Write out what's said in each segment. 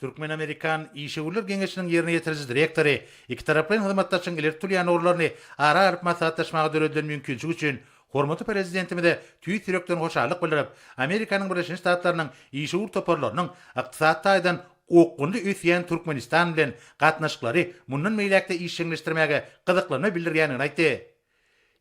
Türkmen-Amerikan İşeğurlar Geňeşiniň ýerine ýetiriji direktory iki taraplyň hyzmatdaşyň ilertülýän orlaryny ara-ara maslahatlaşmaga döredilýän mümkinçiligi üçin hormaty prezidentimide tüý türekden hoşallyk bildirip, Amerikanyň Birleşik Ştatlarynyň işeğur toparlarynyň ykdysat taýdan okgunly üsýän Türkmenistan bilen gatnaşyklary mundan meýlekde işleňleşdirmäge gyzyklanyny bildirýänini aýtdy.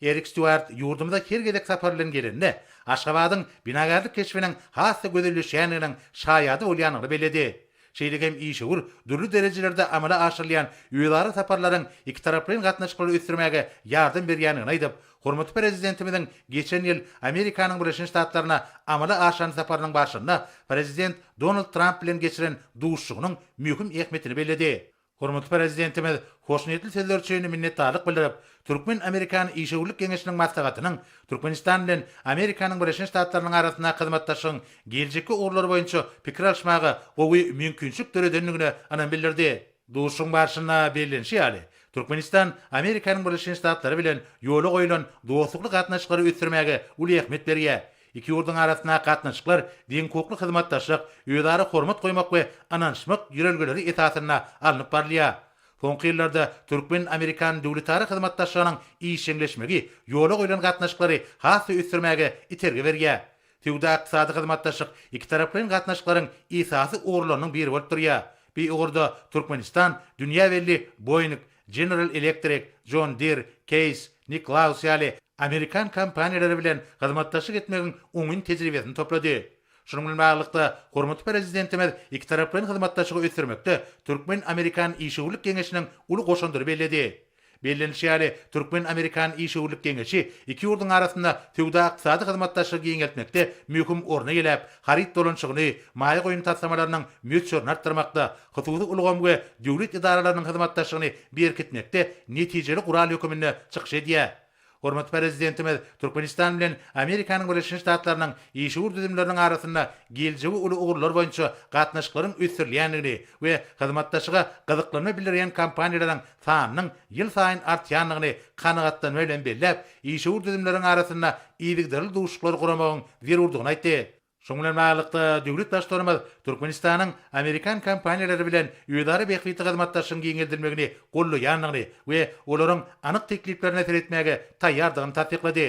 Erik Stewart yurdumda her gedek saparlan gelende Aşgabatyň binagarlyk keşfiniň hasy gözelleşýäniniň şaýady bolýanyny beledi. Şeýlegem işeğur dürli derejelerde amala aşyrylýan ýylary saparlaryň iki taraplyň gatnaşyklary ösdürmäge ýardym berýänini aýdyp, hormaty prezidentimiň geçen ýyl Amerikanyň Birleşik Ştatlaryna amala aşan saparynyň başynda prezident Donald Trump bilen geçiren duşşugynyň mühim ähmetini beledi. Hormaty prezidentimiz hoşnýetli sözler üçin minnetdarlyk bildirip, Türkmen-Amerikan İşeğurlyk Geňeşiniň maslahatynyň Türkmenistan bilen Amerikanyň Birleşik Ştatlarynyň arasynda hyzmatdaşyň geljekki uğurlary boýunça pikir alşmagy gowy mümkinçilik töredenligine anan bildirdi. Duşşuň başyna bellenşi ýaly. Türkmenistan Amerikanyň Birleşik Ştatlary bilen ýola goýulan dostlukly gatnaşyklary ösdürmäge uly ähmet berýär. İki ýurdun arasynda gatnaşyklar diň hukukly hyzmatdaşlyk, ýödary hormat goýmak we ananşmak ýürelgeleri esasyna alınıp barlýar. Soňky ýyllarda Türkmen-Amerikan döwletlari hyzmatdaşlygynyň işleňleşmegi, ýola goýulan gatnaşyklary hasy ösdürmäge itergi berýär. Tüwda ykdysady hyzmatdaşlyk iki taraplyň gatnaşyklaryň esasy orlarynyň biri bolup durýar. Bu ugurda Türkmenistan dünýä belli Boeing, General Electric, John Deere, Case, Niklaus ýaly Amerikan kompaniýalary bilen hyzmatdaşlyk etmegiň oňun tejribesini toplady. Şunun bilen baglanykda hormaty prezidentimiz iki taraplyň hyzmatdaşlygy ösdürmekde Türkmen-Amerikan İşeğurlyk Geňeşiniň uly goşandyry belledi. Bellenşi ýaly Türkmen-Amerikan İşeğurlyk Geňeşi iki ýurdun arasynda tüwda ykdysady hyzmatdaşlygy giňeltmekde mühim orna gelip, harit dolanşygyny, maýa goýun taslamalarynın möçürini artdyrmakda, hususy ulgam we döwlet idaralarynyň hyzmatdaşlygyny berkitmekde netijeli gural hökümine çykyş edýär. Hormaty prezidentimiz Türkmenistan bilen Amerikanyň Birleşik Ştatlarynyň işeğur düzümleriniň arasynda geljegi uly ugurlar boýunça gatnaşyklaryň ösdürilýänligini we hyzmatdaşyga gyzyklanyny bildirýän kompaniýalaryň sanynyň ýyl saýyn artýanlygyny kanagatlanma bilen belläp, işeğur düzümleriň arasynda iýlikderli duşuklar guramagyň zerurdygyny aýtdy. Şoň bilen baglanykda döwlet başlarymyz Türkmenistanyň Amerikan kompaniýalary bilen ýödary behwiti hyzmatdaşlygyny giňeldirmegini gollaýanlygyny we olaryň anyk tekliplerine seretmäge taýýardygyny tasdiklady.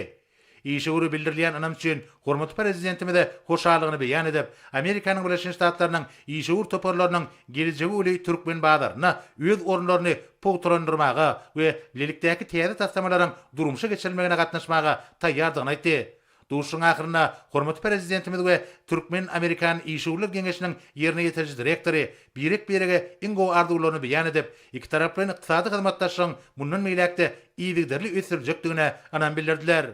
Işeğuri bildirilýän anam üçin hormaty prezidentimiz de hoşallygyny beýan edip, Amerikanyň Birleşik Ştatlarynyň işeğur toparlarynyň geljegi uly Türkmen badaryna öz orunlaryny pogtrandyrmaga we lelikdäki täze taslamalaryň durmuşa geçirilmegine gatnaşmaga taýýardygyny aýtdy. Duşun ahyrynda hormaty prezidentimiz we Türkmen-Amerikan İşeğurlyk Geňeşiniň ýerine ýetiriji direktory birek berege iň gowy arzuwlaryny beýan edip, iki taraplyň ykdysady hyzmatdaşlygyň mundan meýlekde iýlikderli ösürjekdigine anan bildirdiler.